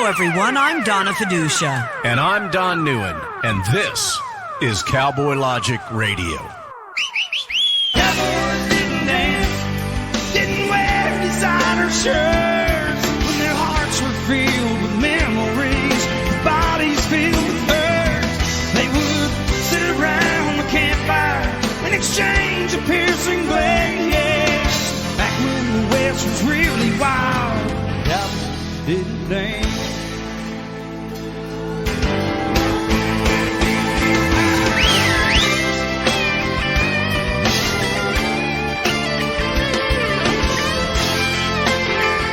Hello, everyone. I'm Donna Fiducia. And I'm Don Neuen. And this is Cowboy Logic Radio. Cowboys didn't dance, didn't wear designer shirts. When their hearts were filled with memories, bodies filled with hurt. They would sit around the campfire and exchange a piercing glance. Back when the West was really wild, cowboys didn't dance.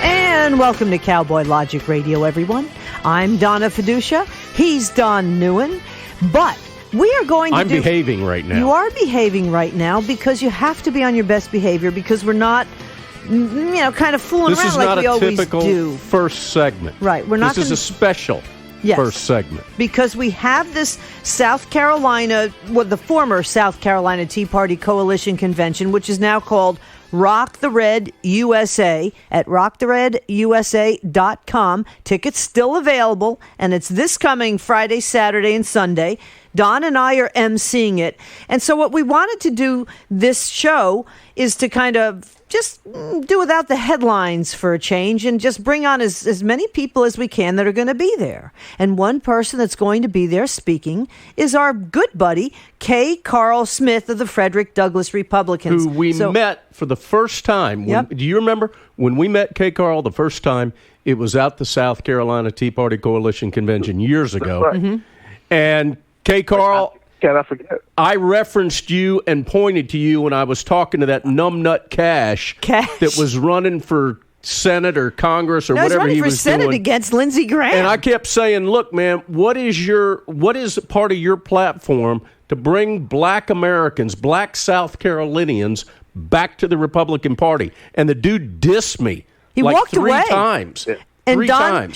And welcome to Cowboy Logic Radio, everyone. I'm Donna Fiducia. He's Don Neuen. But we are going to I'm behaving right now. You are behaving right now because you have to be on your best behavior because we're not, kind of fooling around like we always do. This is not a typical first segment. Right. We're not. This is a special first segment. Because we have this South Carolina, the former South Carolina Tea Party Coalition Convention, which is now called Rock the Red USA at rocktheredusa.com. Tickets still available, and it's this coming Friday, Saturday, and Sunday. Don and I are emceeing it. And so what we wanted to do this show is to kind of just do without the headlines for a change and just bring on as many people as we can that are going to be there. And one person that's going to be there speaking is our good buddy, KCarl Smith of the Frederick Douglass Republicans. Who we met for the first time. Do you remember when we met KCarl the first time? It was at the South Carolina Tea Party Coalition Convention years ago. Right. Mm-hmm. And KCarl, can I forget? I referenced you and pointed to you when I was talking to that numbnut Cash that was running for Senate or Congress or whatever he was Senate doing against Lindsey Graham. And I kept saying, "Look, man, what is part of your platform to bring Black Americans, Black South Carolinians, back to the Republican Party?" And the dude dissed me. He walked three away. times. And Don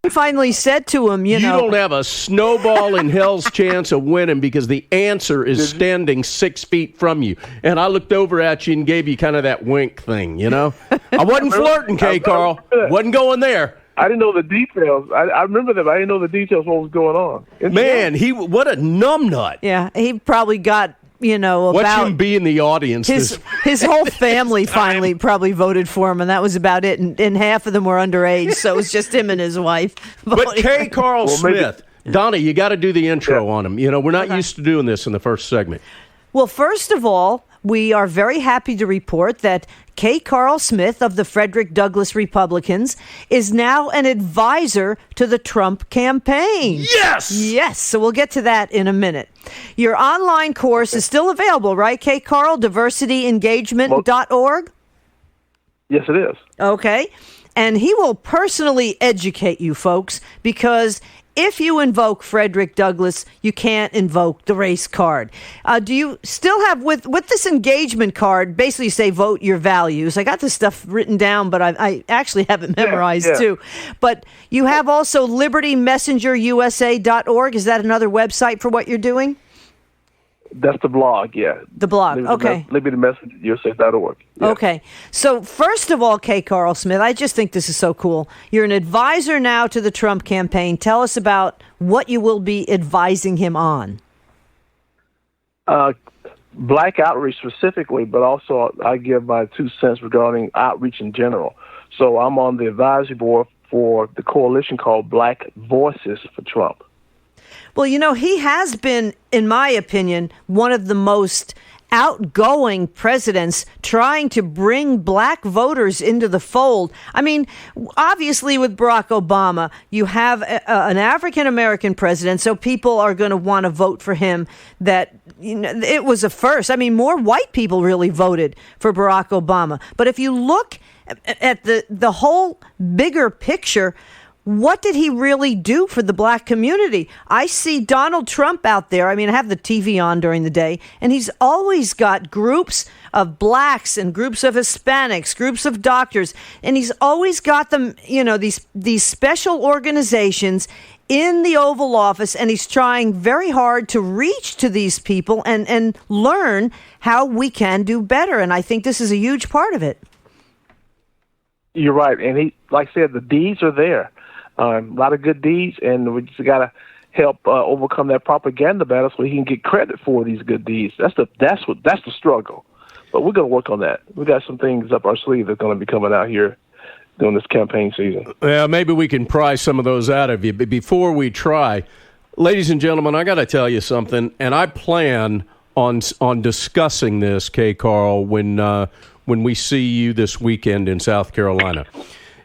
finally said to him, you don't have a snowball in hell's chance of winning because the answer is standing 6 feet from you. And I looked over at you and gave you kind of that wink thing, I wasn't flirting, KCarl. Wasn't going there. I didn't know the details. I remember that, but I didn't know the details of what was going on. Man, what a numbnut. Yeah, he probably got... Watch about him be in the audience. His whole family finally probably voted for him, and that was about it. And half of them were underage, so it was just him and his wife. But KCarl Smith, Donna, you got to do the intro on him. We're not used to doing this in the first segment. Well, first of all, we are very happy to report that KCarl Smith of the Frederick Douglass Republicans is now an advisor to the Trump campaign. Yes! Yes, so we'll get to that in a minute. Your online course is still available, right, KCarl? DiversityEngagement.org? Yes, it is. Okay. And he will personally educate you, folks, because if you invoke Frederick Douglass, you can't invoke the race card. Do you still have, with this engagement card, basically you say vote your values. I got this stuff written down, but I actually have it memorized too. But you have also LibertyMessengerUSA.org. Is that another website for what you're doing? That's the blog, yeah. The blog, okay. LibertyMessengerUSA.org. Yeah. Okay. So first of all, KCarl Smith, I just think this is so cool. You're an advisor now to the Trump campaign. Tell us about what you will be advising him on. Black outreach specifically, but also I give my 2 cents regarding outreach in general. So I'm on the advisory board for the coalition called Black Voices for Trump. Well, he has been, in my opinion, one of the most outgoing presidents trying to bring black voters into the fold. I mean, obviously with Barack Obama, you have an African-American president, so people are going to want to vote for him. That it was a first. I mean, more white people really voted for Barack Obama. But if you look at the whole bigger picture, what did he really do for the black community? I see Donald Trump out there. I mean, I have the TV on during the day, and he's always got groups of blacks and groups of Hispanics, groups of doctors, and he's always got them, these special organizations in the Oval Office, and he's trying very hard to reach to these people and learn how we can do better. And I think this is a huge part of it. You're right. And he, like I said, the deeds are there. A lot of good deeds, and we just got to help overcome that propaganda battle so he can get credit for these good deeds. That's the struggle. But we're going to work on that. We got some things up our sleeve that's going to be coming out here during this campaign season. Yeah, maybe we can pry some of those out of you. But before we try, ladies and gentlemen, I got to tell you something, and I plan on discussing this, KCarl, when we see you this weekend in South Carolina.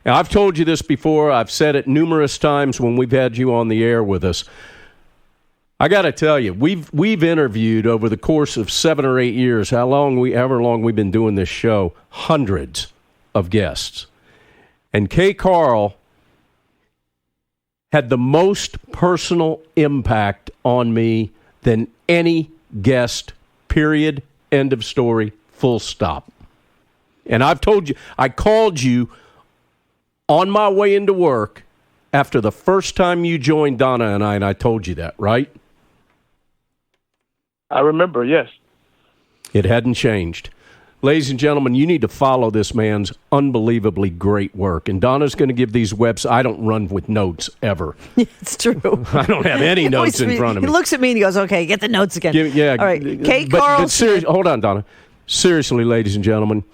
Now, I've told you this before. I've said it numerous times when we've had you on the air with us. I got to tell you, we've interviewed over the course of 7 or 8 years, however long we've been doing this show, hundreds of guests. And KCarl had the most personal impact on me than any guest, period, end of story, full stop. And I've told you, I called you on my way into work after the first time you joined Donna and I told you that, right? I remember, yes. It hadn't changed. Ladies and gentlemen, you need to follow this man's unbelievably great work. And Donna's going to give these websites. I don't run with notes ever. It's true. I don't have any notes in front of me. He looks at me and he goes, okay, get the notes again. All right. KCarl But seriously, hold on, Donna. Seriously, ladies and gentlemen,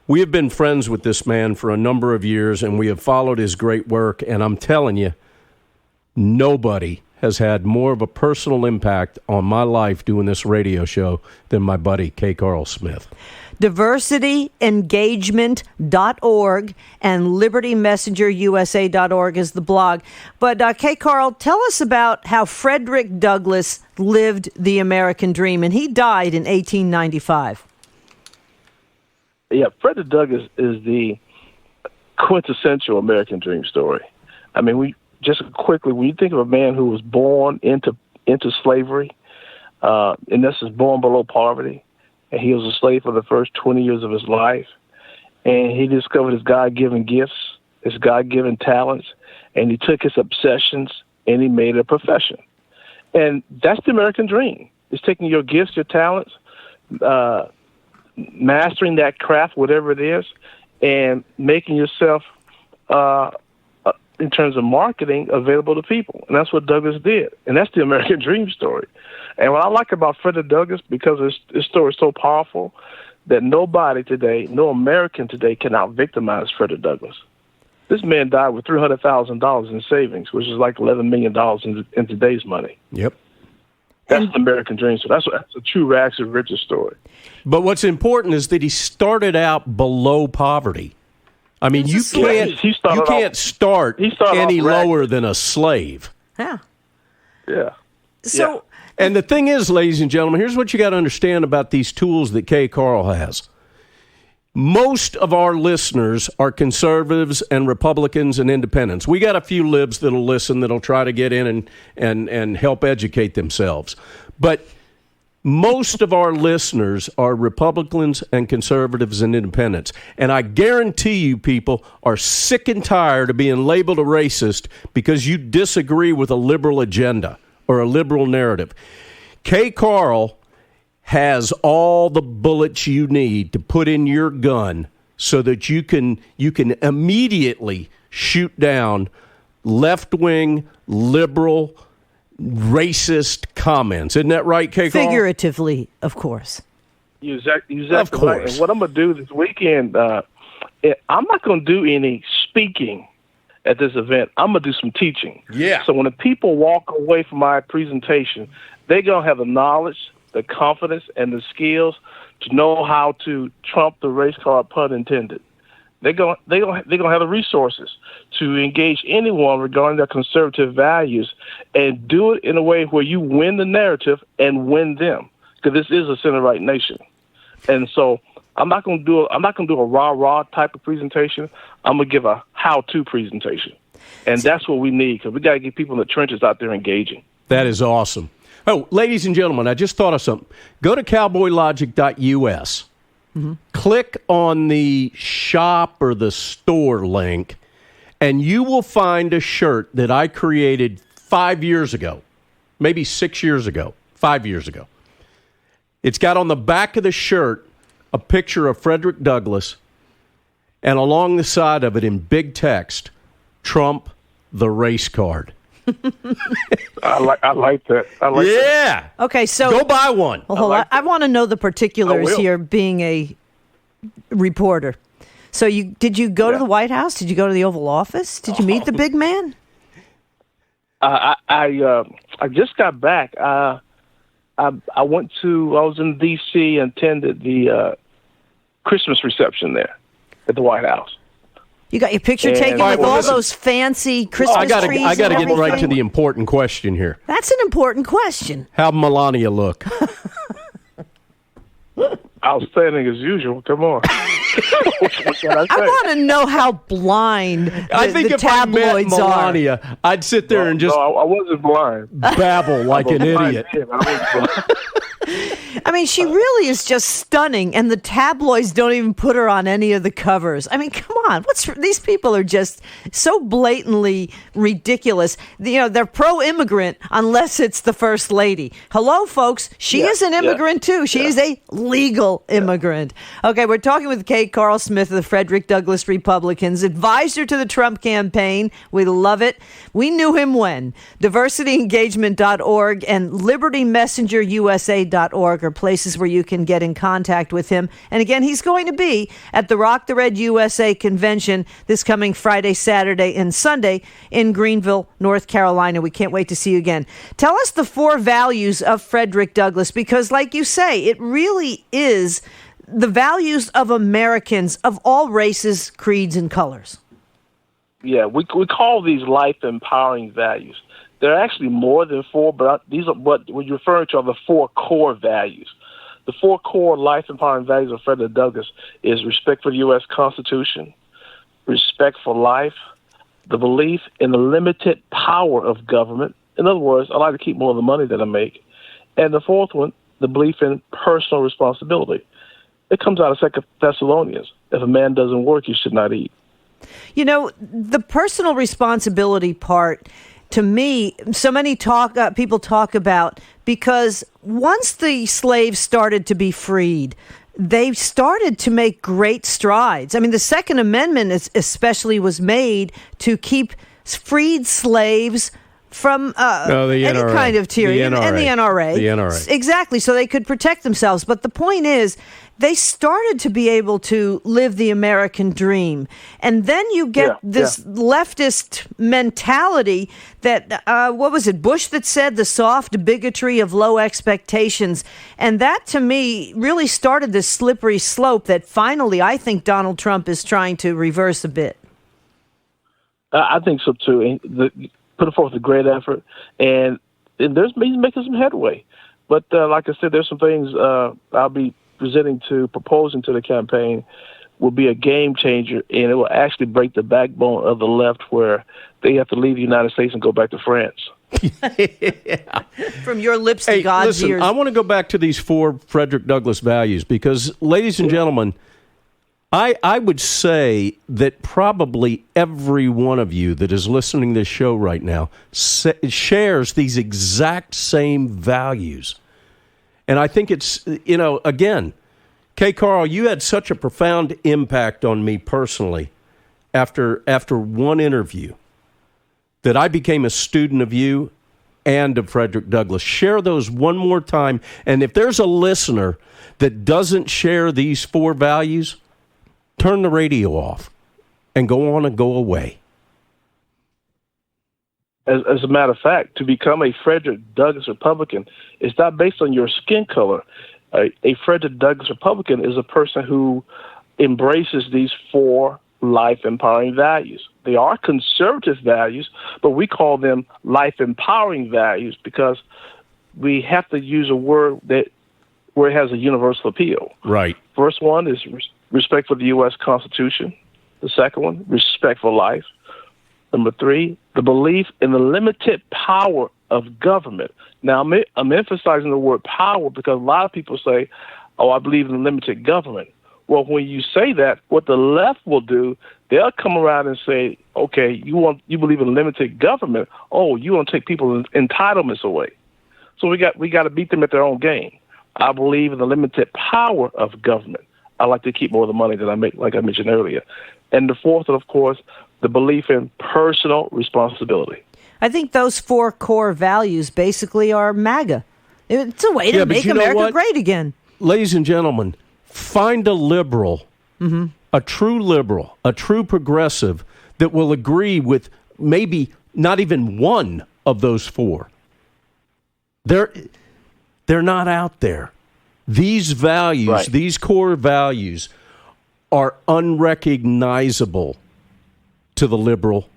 we have been friends with this man for a number of years, and we have followed his great work. And I'm telling you, nobody has had more of a personal impact on my life doing this radio show than my buddy, KCarl Smith. DiversityEngagement.org and LibertyMessengerUSA.org is the blog. But KCarl, tell us about how Frederick Douglass lived the American dream, and he died in 1895. Yeah, Frederick Douglass is the quintessential American dream story. I mean, when you think of a man who was born into slavery, in essence, born below poverty, and he was a slave for the first 20 years of his life, and he discovered his God-given gifts, his God-given talents, and he took his obsessions and he made it a profession. And that's the American dream. It's taking your gifts, your talents, mastering that craft, whatever it is, and making yourself, in terms of marketing, available to people. And that's what Douglass did. And that's the American dream story. And what I like about Frederick Douglass, because his story is so powerful, that nobody today, no American today, can out-victimize Frederick Douglass. This man died with $300,000 in savings, which is like $11 million in today's money. Yep. That's the American dream. So that's a true rags to riches story. But what's important is that he started out below poverty. I mean, you can't start any lower than a slave. Yeah. Yeah. So, yeah. And the thing is, ladies and gentlemen, here's what you got to understand about these tools that KCarl has. Most of our listeners are conservatives and Republicans and independents. We got a few libs that'll listen, that'll try to get in and help educate themselves. But most of our listeners are Republicans and conservatives and independents. And I guarantee you people are sick and tired of being labeled a racist because you disagree with a liberal agenda or a liberal narrative. KCarl has all the bullets you need to put in your gun so that you can immediately shoot down left-wing, liberal, racist comments. Isn't that right, KCarl? Figuratively, of course. You're exactly of course. Right. And what I'm going to do this weekend, I'm not going to do any speaking at this event. I'm going to do some teaching. Yeah. So when the people walk away from my presentation, they're going to have the knowledge, the confidence, and the skills to know how to trump the race card, pun intended. They're going to have the resources to engage anyone regarding their conservative values and do it in a way where you win the narrative and win them, because this is a center-right nation. And so I'm not going to do a rah-rah type of presentation. I'm going to give a how-to presentation. And that's what we need, because we got to get people in the trenches out there engaging. That is awesome. Oh, ladies and gentlemen, I just thought of something. Go to cowboylogic.us. Mm-hmm. Click on the shop or the store link, and you will find a shirt that I created 5 years ago, maybe 6 years ago, 5 years ago. It's got on the back of the shirt a picture of Frederick Douglass, and along the side of it in big text, Trump the race card. I like that. That. Okay, so Go buy one. Well, hold on. I want to know the particulars I will. here, being a reporter. So did you go to the White House? Did you go to the Oval Office? Did you meet the big man? I just got back. I was in D.C. and attended the Christmas reception there at the White House. You got your picture taken with all those fancy Christmas trees. I got to and get right to everything? the important question here. That's an important question. How'd Melania look? Outstanding as usual. Come on. What can I say? I want to know how blind I think the if I met tabloids are. Melania, I'd sit there and just No, I wasn't blind. babble like an idiot. I wasn't blind. I mean, she really is just stunning, and the tabloids don't even put her on any of the covers. I mean, come on. These people are just so blatantly ridiculous. They're pro-immigrant unless it's the first lady. Hello, folks. She is an immigrant, too. She is a legal immigrant. Okay, we're talking with KCarl Smith of the Frederick Douglass Republicans, advisor to the Trump campaign. We love it. We knew him when. DiversityEngagement.org and LibertyMessengerUSA.org are places where you can get in contact with him. And again, he's going to be at the Rock the Red USA convention this coming Friday, Saturday, and Sunday in Greenville, North Carolina. We can't wait to see you again. Tell us the 4 values of Frederick Douglass, because like you say, it really is the values of Americans of all races, creeds, and colors. Yeah, we call these life-empowering values. There are actually more than 4, but these are what you're referring to are the 4 core values. The 4 core life-empowering values of Frederick Douglass is respect for the U.S. Constitution, respect for life, the belief in the limited power of government. In other words, I like to keep more of the money that I make. And the 4th one, the belief in personal responsibility. It comes out of 2 Thessalonians. If a man doesn't work, he should not eat. The personal responsibility part, to me, so many people talk about, because once the slaves started to be freed, they started to make great strides. I mean, the Second Amendment especially was made to keep freed slaves from any NRA. kind of tyranny, and the NRA. The NRA. Exactly, so they could protect themselves. But the point is, they started to be able to live the American dream. And then you get this leftist mentality that, what was it, Bush that said the soft bigotry of low expectations. And that, to me, really started this slippery slope that finally I think Donald Trump is trying to reverse a bit. I think so, too. Put forth a great effort, and he's making some headway. But like I said, there's some things I'll be proposing to the campaign will be a game changer, and it will actually break the backbone of the left, where they have to leave the United States and go back to France. From your lips to God's ears. I want to go back to these 4 Frederick Douglass values, because, ladies and gentlemen, I would say that probably every one of you that is listening to this show right now shares these exact same values. And I think it's, again, KCarl, you had such a profound impact on me personally after one interview that I became a student of you and of Frederick Douglass. Share those one more time. And if there's a listener that doesn't share these 4 values, turn the radio off and go on and go away. As a matter of fact, to become a Frederick Douglass Republican is not based on your skin color. A Frederick Douglass Republican is a person who embraces these 4 life-empowering values. They are conservative values, but we call them life-empowering values because we have to use a word where it has a universal appeal. Right. First one is respect for the U.S. Constitution. The second one, respect for life. Number 3, the belief in the limited power of government. Now, I'm emphasizing the word power because a lot of people say, I believe in limited government. Well, when you say that, what the left will do, they'll come around and say, okay, you believe in limited government. Oh, you want to take people's entitlements away. So we got to beat them at their own game. I believe in the limited power of government. I like to keep more of the money that I make, like I mentioned earlier. And the 4th, of course, the belief in personal responsibility. I think those 4 core values basically are MAGA. It's a way to make America great again. Ladies and gentlemen, find a liberal, a true liberal, a true progressive that will agree with maybe not even one of those 4. They're not out there. These values, these core values, are unrecognizable to the liberal,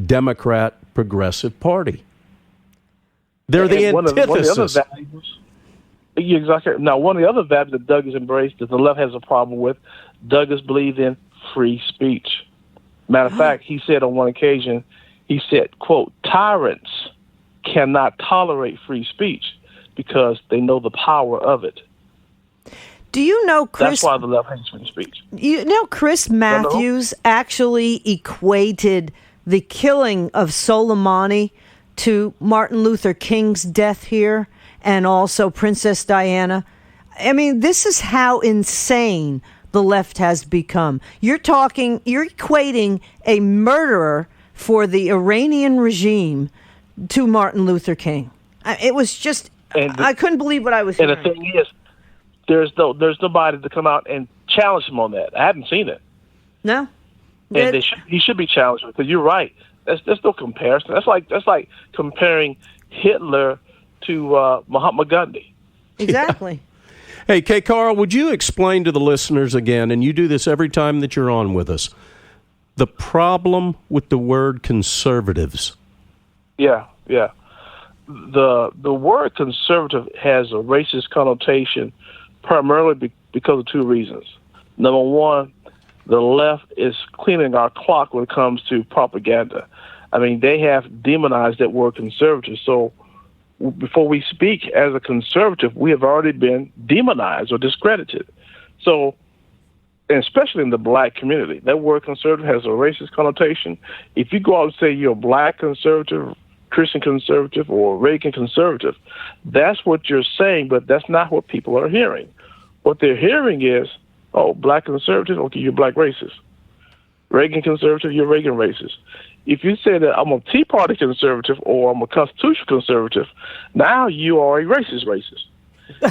Democrat, progressive party. They're the antithesis. Exactly. Now, one of the other values that Doug has embraced that the left has a problem with, Doug has believed in free speech. Matter of fact, he said on one occasion, he said, quote, tyrants cannot tolerate free speech because they know the power of it. Do you know, Chris? That's why the left hates free speech. You know, Chris Matthews actually equated the killing of Soleimani to Martin Luther King's death here and also Princess Diana. I mean, this is how insane the left has become. You're equating a murderer for the Iranian regime to Martin Luther King. It was just, I couldn't believe what I was hearing. And the thing is, there's nobody to come out and challenge him on that. I haven't seen it. No. And he should be challenged because you're right. There's no comparison. That's like comparing Hitler to Mahatma Gandhi. Exactly. Hey, KCarl, would you explain to the listeners again, and you do this every time that you're on with us, the problem with the word conservatives? Yeah. The word conservative has a racist connotation primarily because of 2 reasons. Number one, the left is cleaning our clock when it comes to propaganda. I mean, they have demonized that word conservative. So before we speak as a conservative, we have already been demonized or discredited. So, and especially in the black community, that word conservative has a racist connotation. If you go out and say you're a black conservative, Christian conservative, or Reagan conservative, that's what you're saying, but that's not what people are hearing. What they're hearing is, oh, black conservative, okay, you're black racist. Reagan conservative, you're Reagan racist. If you say that I'm a Tea Party conservative or I'm a constitutional conservative, now you are a racist.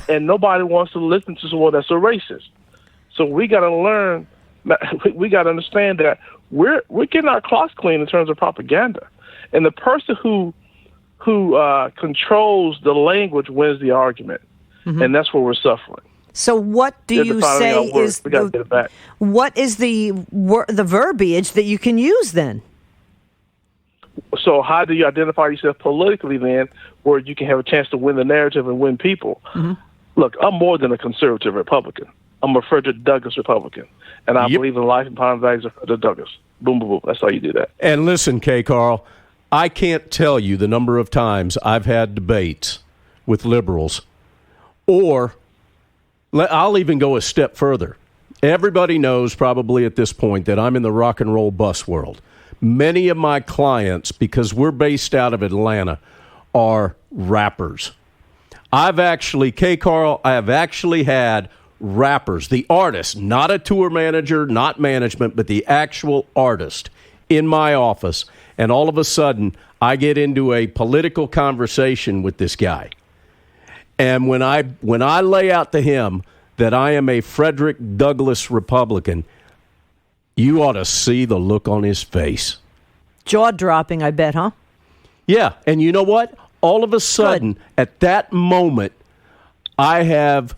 And nobody wants to listen to someone that's a racist. So we got to learn, we got to understand that we're getting our clocks clean in terms of propaganda. And the person who controls the language wins the argument. And that's where we're suffering. So what do you say is what is the verbiage that you can use then? So how do you identify yourself politically then where you can have a chance to win the narrative and win people? Look, I'm more than a conservative Republican. I'm a Frederick Douglass Republican. And I believe in the life and power values of Frederick Douglass. Boom, boom, boom. That's how you do that. And listen, KCarl, I can't tell you the number of times I've had debates with liberals, or I'll even go a step further. Everybody knows probably at this point that I'm in the rock and roll bus world. Many of my clients, because we're based out of Atlanta, are rappers. I have actually had rappers, the artist, not a tour manager, not management, but the actual artist in my office. And all of a sudden, I get into a political conversation with this guy. And when I lay out to him that I am a Frederick Douglass Republican, you ought to see the look on his face. Jaw-dropping, I bet, huh? Yeah, and you know what? All of a sudden, at that moment, I have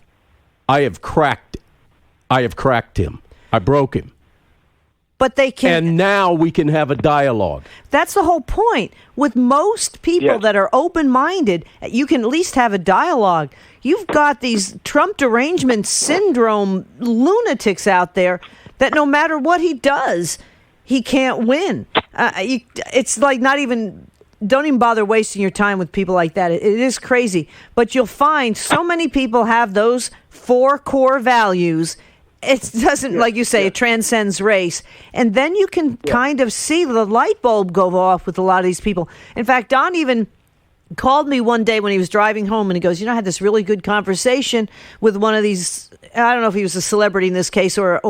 cracked him. I broke him. But they can. And now we can have a dialogue. That's the whole point. With most people that are open-minded, you can at least have a dialogue. You've got these Trump derangement syndrome lunatics out there that no matter what he does, he can't win. It's like don't even bother wasting your time with people like that. It is crazy. But you'll find so many people have those 4 core values. It doesn't, like you say, it transcends race. And then you can kind of see the light bulb go off with a lot of these people. In fact, Don even called me one day when he was driving home, and he goes, I had this really good conversation with one of these, I don't know if he was a celebrity in this case or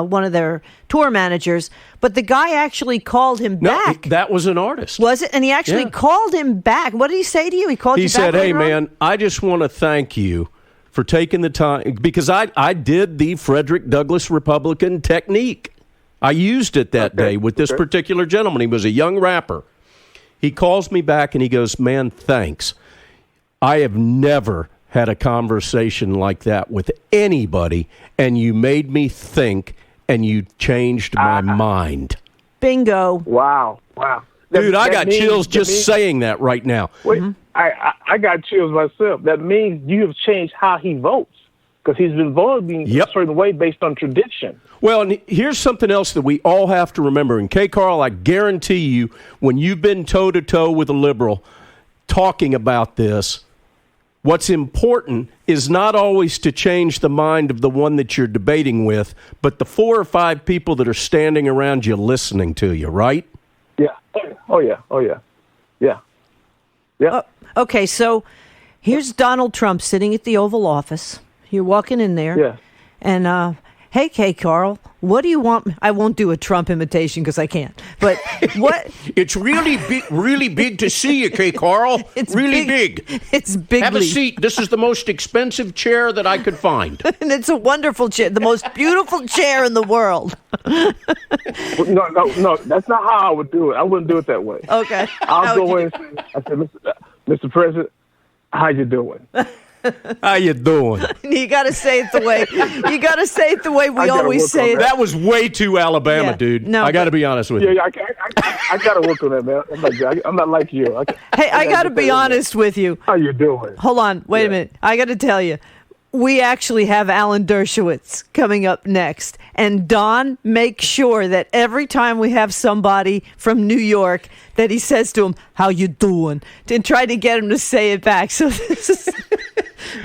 one of their tour managers, but the guy actually called him back. That was an artist. Was it? And he actually called him back. What did he say to you? He called you back? He said, hey, man, I just want to thank you for taking the time, because I did the Frederick Douglass Republican technique. I used it that day with this particular gentleman. He was a young rapper. He calls me back and he goes, man, thanks. I have never had a conversation like that with anybody, and you made me think, and you changed my mind. Bingo. Wow. Dude, I got chills just saying that right now. Wait, I got chills myself. That means you have changed how he votes, because he's been voting a certain way based on tradition. Well, and here's something else that we all have to remember. And KCarl, I guarantee you, when you've been toe-to-toe with a liberal talking about this, what's important is not always to change the mind of the one that you're debating with, but the 4 or 5 people that are standing around you listening to you, right? Yeah. Oh, yeah. Yeah. Okay, so here's Donald Trump sitting at the Oval Office. You're walking in there. Yeah. And, hey, KCarl, what do you want? I won't do a Trump imitation because I can't. But what? It's really big to see you, KCarl. It's really big. It's big. Have a seat. This is the most expensive chair that I could find. And it's a wonderful chair, the most beautiful chair in the world. No, that's not how I would do it. I wouldn't do it that way. Okay. I'll go in and say, I said, Mr. President, how you doing? How you doing? You got to say it the way we always say it. That was way too Alabama, dude. No, I got to be honest with you. Yeah, I got to work on that, man. I'm not like you. I got to be honest with you. How you doing? Hold on. Wait a minute. I got to tell you. We actually have Alan Dershowitz coming up next. And Don makes sure that every time we have somebody from New York that he says to him, how you doing? And try to get him to say it back. So this is...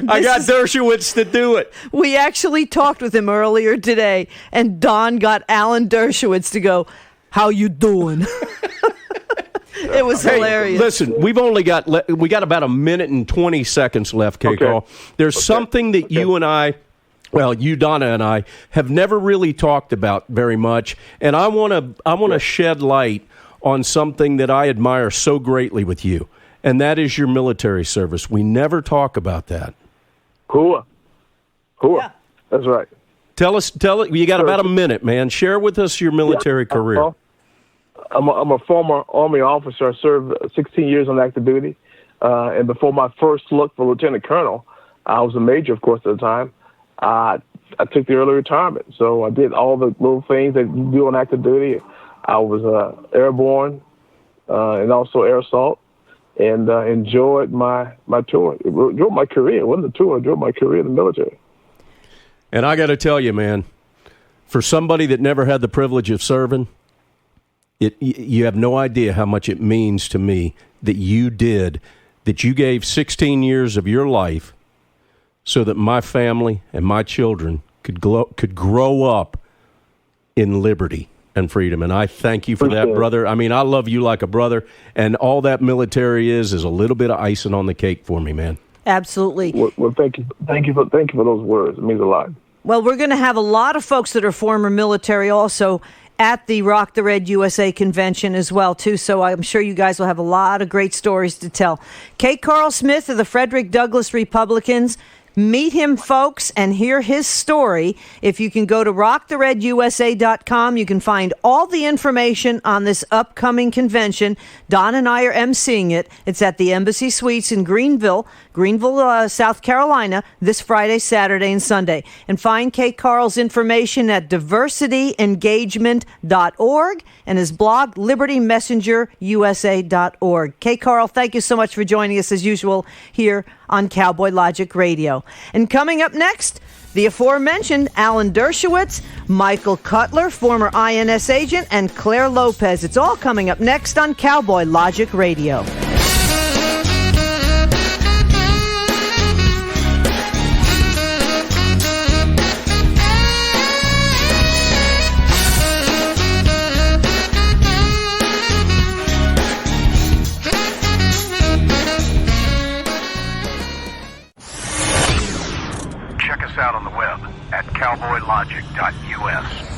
I got Dershowitz to do it. We actually talked with him earlier today, and Don got Alan Dershowitz to go, how you doing? It was hilarious. Listen, we got about a minute and 20 seconds left, KCarl. Okay. There's something that you and I, you, Donna, and I have never really talked about very much, and I want to shed light on something that I admire so greatly with you, and that is your military service. We never talk about that. Cool. Yeah. That's right. Tell it. You got about a minute, man. Share with us your military career. I'm a former Army officer. I served 16 years on active duty. And before my first look for lieutenant colonel, I was a major, of course, at the time. I took the early retirement. So I did all the little things that you do on active duty. I was airborne and also air assault, and enjoyed my tour. Enjoyed my career. It wasn't a tour. I enjoyed my career in the military. And I got to tell you, man, for somebody that never had the privilege of serving, you have no idea how much it means to me that you gave 16 years of your life so that my family and my children could grow up in liberty and freedom. And I thank you for that, brother. I mean, I love you like a brother, and all that military is a little bit of icing on the cake for me, man. Absolutely. Well, thank you for those words. It means a lot. Well, we're going to have a lot of folks that are former military also at the Rock the Red USA convention as well, too. So I'm sure you guys will have a lot of great stories to tell. KCarl Smith of the Frederick Douglass Republicans. Meet him, folks, and hear his story. If you can go to rocktheredusa.com, you can find all the information on this upcoming convention. Don and I are emceeing it. It's at the Embassy Suites in Greenville, South Carolina, this Friday, Saturday, and Sunday. And find KCarl's information at diversityengagement.org and his blog, libertymessengerusa.org. KCarl, thank you so much for joining us, as usual, here on Cowboy Logic Radio. And coming up next, the aforementioned Alan Dershowitz, Michael Cutler, former INS agent, and Claire Lopez. It's all coming up next on Cowboy Logic Radio. CowboyLogic.us.